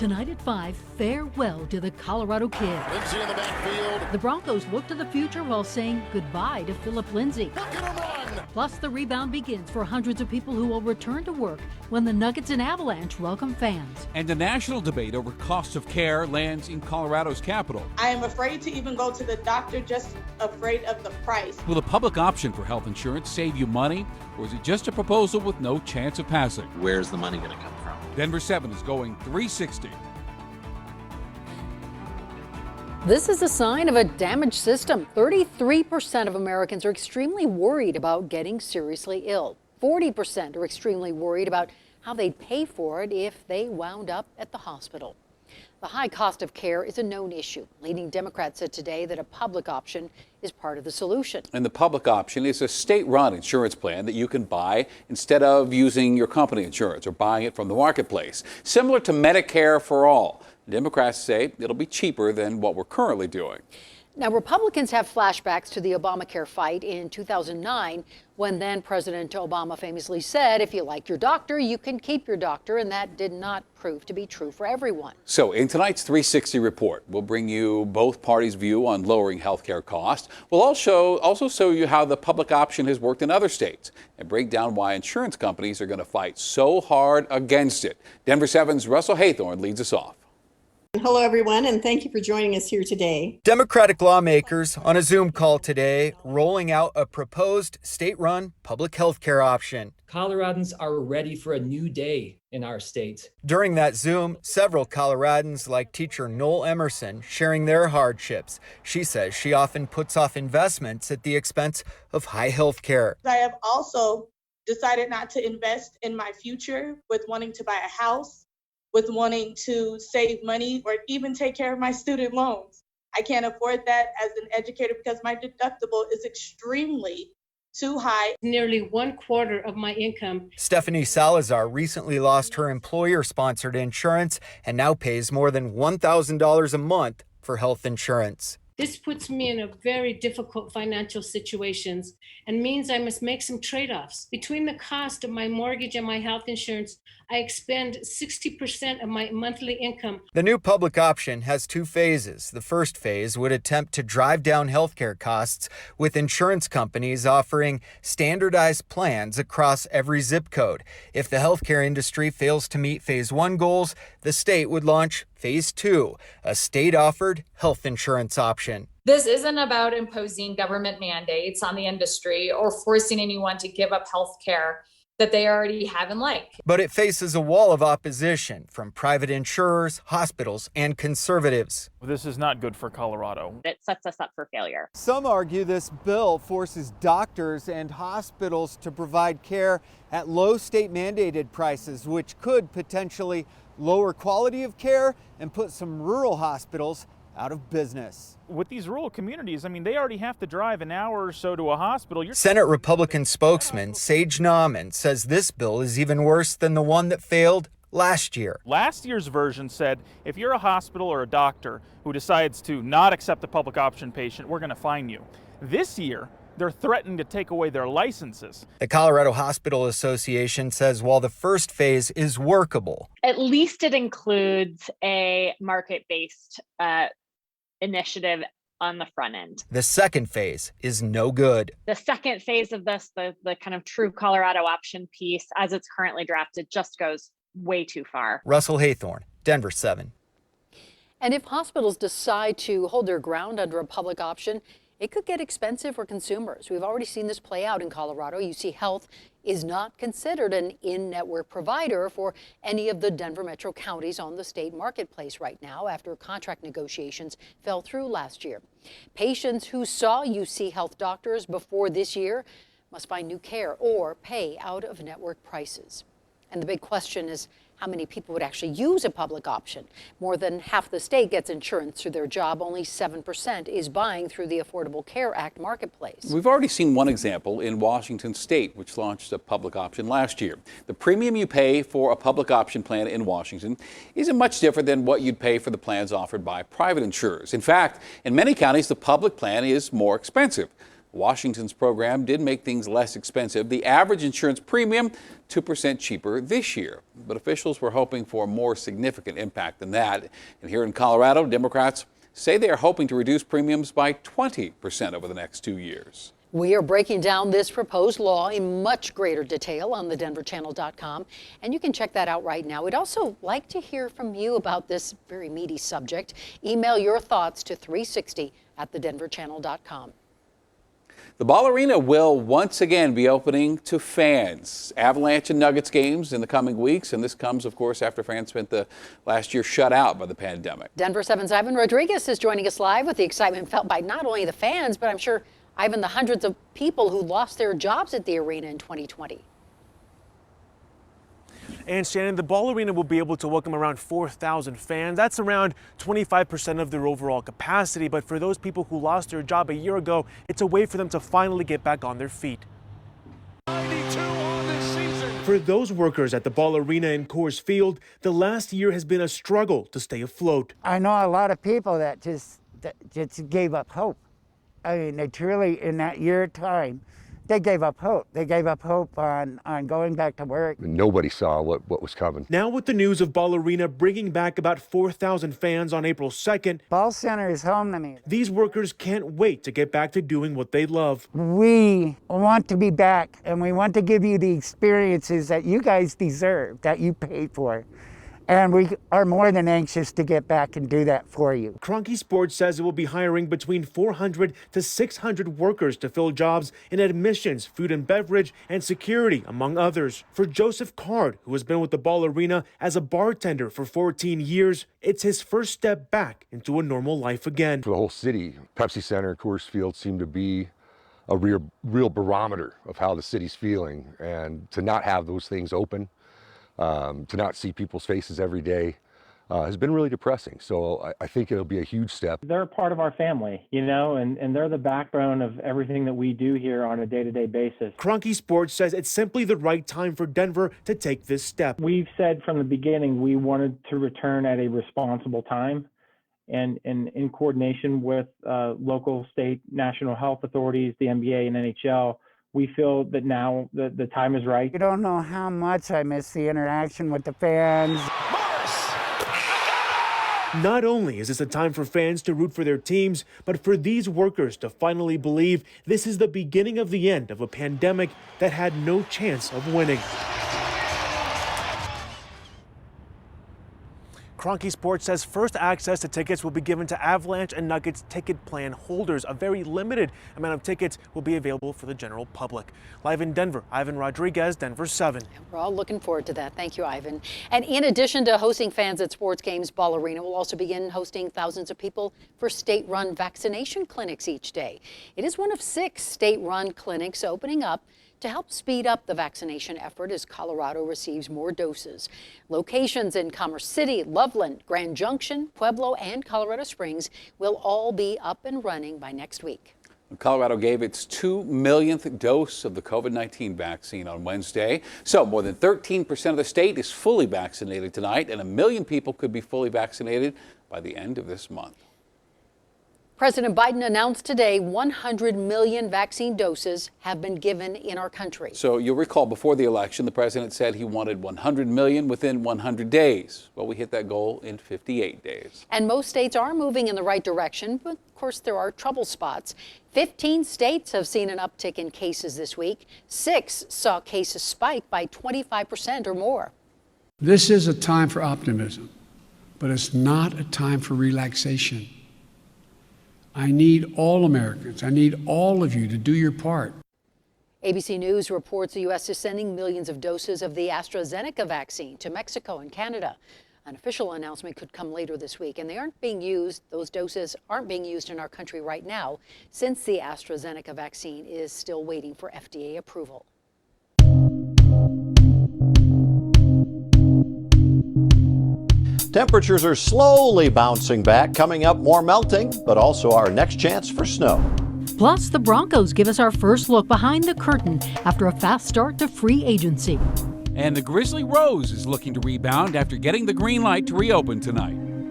Tonight at 5, farewell to the Colorado Kid. Lindsay in the backfield. The Broncos look to the future while saying goodbye to Philip Lindsay. Look at him run. Plus, the rebound begins for hundreds of people who will return to work when the Nuggets and Avalanche welcome fans. And a national debate over cost of care lands in Colorado's capital. I am afraid to even go to the doctor, just afraid of the price. Will a public option for health insurance save you money, or is it just a proposal with no chance of passing? Where's the money going to come from? Denver7 is going 360. This is a sign of a damaged system. 33% of Americans are extremely worried about getting seriously ill. 40% are extremely worried about how they'd pay for it if they wound up at the hospital. The high cost of care is a known issue. Leading Democrats said today that a public option is part of the solution. And the public option is a state-run insurance plan that you can buy instead of using your company insurance or buying it from the marketplace. Similar to Medicare for all. Democrats say it'll be cheaper than what we're currently doing. Now, Republicans have flashbacks to the Obamacare fight in 2009, when then President Obama famously said, if you like your doctor, you can keep your doctor, and that did not prove to be true for everyone. So in tonight's 360 report, we'll bring you both parties' view on lowering health care costs. We'll also show you how the public option has worked in other states and break down why insurance companies are going to fight so hard against it. Denver7's Russell Haythorne leads us off. Hello, everyone, and thank you for joining us here today. Democratic lawmakers on a Zoom call today rolling out a proposed state-run public health care option. Coloradans are ready for a new day in our state. During that Zoom, several Coloradans, like teacher Noel Emerson, sharing their hardships. She says she often puts off investments at the expense of high health care. I have also decided not to invest in my future with wanting to buy a house, with wanting to save money, or even take care of my student loans. I can't afford that as an educator because my deductible is extremely too high. Nearly 1/4 of my income. Stephanie Salazar recently lost her employer-sponsored insurance and now pays more than $1,000 a month for health insurance. This puts me in a very difficult financial situations and means I must make some trade-offs. Between the cost of my mortgage and my health insurance, I expend 60% of my monthly income. The new public option has two phases. The first phase would attempt to drive down healthcare costs, with insurance companies offering standardized plans across every zip code. If the healthcare industry fails to meet phase 1 goals, the state would launch phase 2, a state-offered health insurance option. This isn't about imposing government mandates on the industry or forcing anyone to give up health care that they already have and like. But it faces a wall of opposition from private insurers, hospitals, and conservatives. This is not good for Colorado. It sets us up for failure. Some argue this bill forces doctors and hospitals to provide care at low state-mandated prices, which could potentially lower quality of care and put some rural hospitals out of business. With these rural communities, I mean, they already have to drive an hour or so to a hospital. Senate Republican spokesman Sage Nauman says this bill is even worse than the one that failed last year. Last year's version said, if you're a hospital or a doctor who decides to not accept a public option patient, we're going to fine you. This year, they're threatening to take away their licenses. The Colorado Hospital Association says while the first phase is workable, at least it includes a market-based initiative on the front end. The second phase is no good. The second phase of this, the kind of true Colorado option piece, as it's currently drafted, just goes way too far. Russell Haythorne, Denver7. And if hospitals decide to hold their ground under a public option, it could get expensive for consumers. We've already seen this play out in Colorado. UC Health is not considered an in-network provider for any of the Denver metro counties on the state marketplace right now after contract negotiations fell through last year. Patients who saw UC Health doctors before this year must find new care or pay out of network prices. And the big question is how many people would actually use a public option. More than half the state gets insurance through their job. Only 7% is buying through the Affordable Care Act marketplace. We've already seen one example in Washington State, which launched a public option last year. The premium you pay for a public option plan in Washington isn't much different than what you'd pay for the plans offered by private insurers. In fact, in many counties, the public plan is more expensive. Washington's program did make things less expensive. The average insurance premium, 2% cheaper this year. But officials were hoping for a more significant impact than that. And here in Colorado, Democrats say they are hoping to reduce premiums by 20% over the next 2 years. We are breaking down this proposed law in much greater detail on the denverchannel.com, and you can check that out right now. We'd also like to hear from you about this very meaty subject. Email your thoughts to 360@thedenverchannel.com. The Ball Arena will once again be opening to fans. Avalanche and Nuggets games in the coming weeks, and this comes, of course, after fans spent the last year shut out by the pandemic. Denver7's Ivan Rodriguez is joining us live with the excitement felt by not only the fans, but I'm sure, Ivan, the hundreds of people who lost their jobs at the arena in 2020. And Shannon, the Ball Arena will be able to welcome around 4,000 fans. That's around 25% of their overall capacity. But for those people who lost their job a year ago, it's a way for them to finally get back on their feet. 92 on this season. For those workers at the Ball Arena in Coors Field, the last year has been a struggle to stay afloat. I know a lot of people that just gave up hope. I mean, they truly, in that year time, they gave up hope. They gave up hope on going back to work. Nobody saw what was coming. Now with the news of Ball Arena bringing back about 4,000 fans on April 2nd, Ball Center is home to me. These workers can't wait to get back to doing what they love. We want to be back, and we want to give you the experiences that you guys deserve, that you paid for. And we are more than anxious to get back and do that for you. Kroenke Sports says it will be hiring between 400 to 600 workers to fill jobs in admissions, food and beverage, and security, among others. For Joseph Card, who has been with the Ball Arena as a bartender for 14 years, it's his first step back into a normal life again. For the whole city, Pepsi Center, Coors Field seem to be a real barometer of how the city's feeling. And to not have those things open, to not see people's faces every day has been really depressing. So I think it'll be a huge step. They're a part of our family, you know, and they're the backbone of everything that we do here on a day-to-day basis. Kroenke Sports says it's simply the right time for Denver to take this step. We've said from the beginning we wanted to return at a responsible time and in coordination with local, state, national health authorities, the NBA and NHL. We feel that now the time is right. You don't know how much I miss the interaction with the fans. Not only is this a time for fans to root for their teams, but for these workers to finally believe this is the beginning of the end of a pandemic that had no chance of winning. Kroenke Sports says first access to tickets will be given to Avalanche and Nuggets ticket plan holders. A very limited amount of tickets will be available for the general public. Live in Denver, Ivan Rodriguez, Denver7. We're all looking forward to that. Thank you, Ivan. And in addition to hosting fans at sports games, Ball Arena will also begin hosting thousands of people for state-run vaccination clinics each day. It is one of 6 state-run clinics opening up to help speed up the vaccination effort as Colorado receives more doses. Locations in Commerce City, Loveland, Grand Junction, Pueblo, and Colorado Springs will all be up and running by next week. Colorado gave its 2 millionth dose of the COVID-19 vaccine on Wednesday. So more than 13% of the state is fully vaccinated tonight, and 1 million people could be fully vaccinated by the end of this month. President Biden announced today 100 million vaccine doses have been given in our country. So you'll recall before the election, the president said he wanted 100 million within 100 days. Well, we hit that goal in 58 days. And most states are moving in the right direction, but of course there are trouble spots. 15 states have seen an uptick in cases this week. 6 saw cases spike by 25% or more. This is a time for optimism, but it's not a time for relaxation. I need all Americans. I need all of you to do your part. ABC News reports the U.S. is sending millions of doses of the AstraZeneca vaccine to Mexico and Canada. An official announcement could come later this week, and they aren't being used. Those doses aren't being used in our country right now, since the AstraZeneca vaccine is still waiting for FDA approval. Temperatures are slowly bouncing back. Coming up, more melting, but also our next chance for snow. Plus, the Broncos give us our first look behind the curtain after a fast start to free agency. And the Grizzly Rose is looking to rebound after getting the green light to reopen tonight.